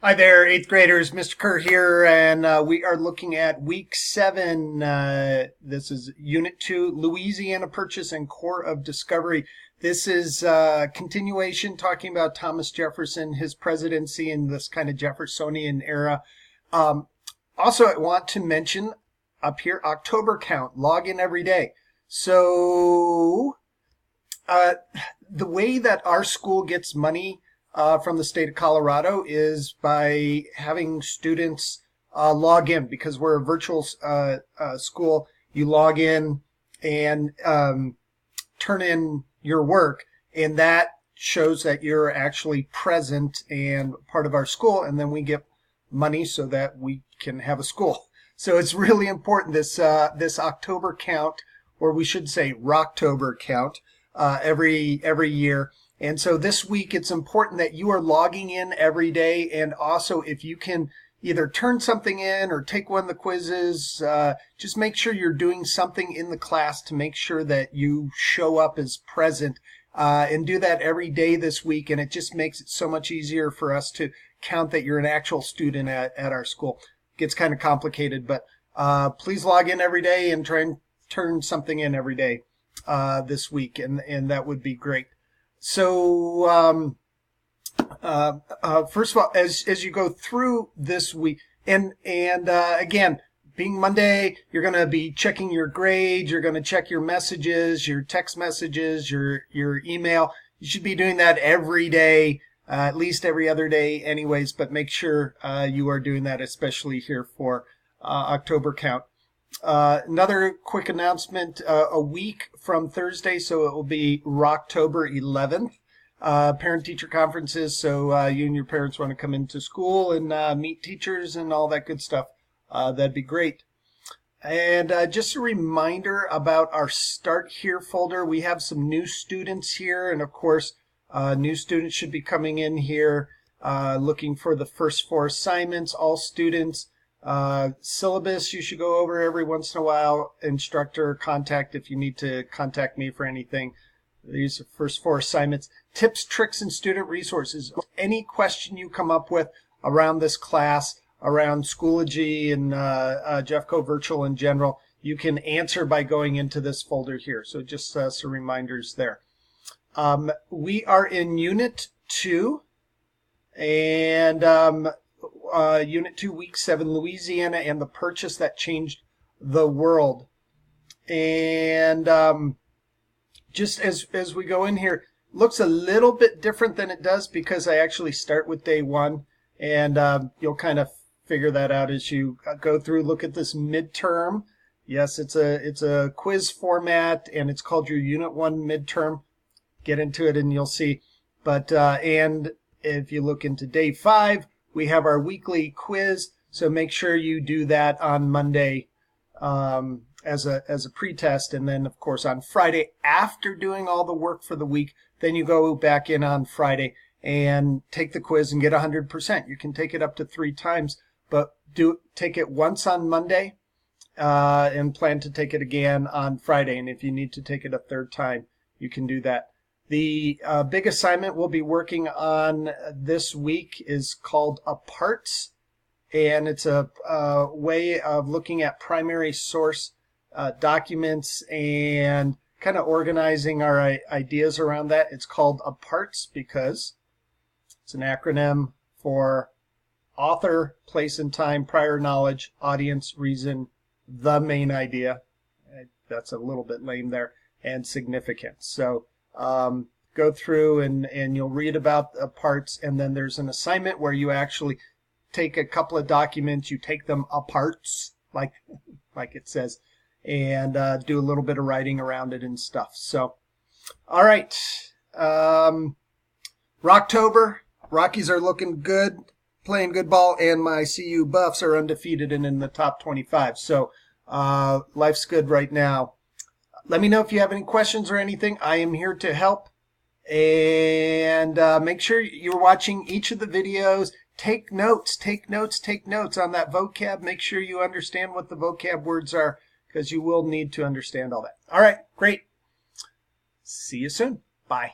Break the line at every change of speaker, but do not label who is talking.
Hi there, eighth graders. Mr. Kerr here, and we are looking at week 7. This is Unit 2, Louisiana Purchase and Core of Discovery. This is continuation talking about Thomas Jefferson, his presidency, and this kind of Jeffersonian era. Um, Also, I want to mention up here October count. Log in every day. So, uh, the way that our school gets money from the state of Colorado is by having students log in because we're a virtual school. You log in and turn in your work, and that shows that you're actually present and part of our school, and then we get money so that we can have a school. So it's really important this October count, or we should say Rocktober count, every year. And so this week, it's important that you are logging in every day. And also, if you can either turn something in or take one of the quizzes, just make sure you're doing something in the class to make sure that you show up as present. And do that every day this week. And it just makes it so much easier for us to count that you're an actual student at our school. It gets kind of complicated, but please log in every day and try and turn something in every day this week. And that would be great. So, first of all, as you go through this week, and again, being Monday, you're going to be checking your grades, you're going to check your messages, your text messages, your email. You should be doing that every day, at least every other day anyways, but make sure you are doing that, especially here for October count. Another quick announcement, a week from Thursday, so it will be Rocktober 11th, parent-teacher conferences, so you and your parents want to come into school and meet teachers and all that good stuff. That'd be great. And just a reminder about our Start Here folder. We have some new students here, and of course, new students should be coming in here looking for the first 4 assignments, all students. Syllabus you should go over every once in a while. Instructor contact if you need to contact me for anything. These are first 4 assignments. Tips, tricks, and student resources. Any question you come up with around this class, around Schoology and Jeffco Virtual in general, you can answer by going into this folder here. So just some reminders there. We are in Unit 2, and Unit 2, Week 7, Louisiana and the Purchase That Changed the World. And just as we go in here, looks a little bit different than it does because I actually start with day 1, and you'll kind of figure that out as you go through. Look at this midterm. Yes, it's a quiz format, and it's called your Unit 1 midterm. Get into it and you'll see. But and if you look into day 5, we have our weekly quiz, so make sure you do that on Monday as a pretest, and then of course on Friday, after doing all the work for the week, then you go back in on Friday and take the quiz and get 100%. You can take it up to 3 times, but take it once on Monday and plan to take it again on Friday. And if you need to take it a 3rd time, you can do that. The big assignment we'll be working on this week is called Aparts, and it's a way of looking at primary source documents and kind of organizing our ideas around that. It's called Aparts because it's an acronym for author, place and time, prior knowledge, audience, reason, the main idea. That's a little bit lame there, and significance. So go through and you'll read about the parts, and then there's an assignment where you actually take a couple of documents, you take them aparts, like it says, and do a little bit of writing around it and stuff. So, all right, Rocktober, Rockies are looking good, playing good ball, and my CU Buffs are undefeated and in the top 25. So life's good right now. Let me know if you have any questions or anything. I am here to help. And make sure you're watching each of the videos. Take notes on that vocab. Make sure you understand what the vocab words are, because you will need to understand all that. All right, great. See you soon. Bye.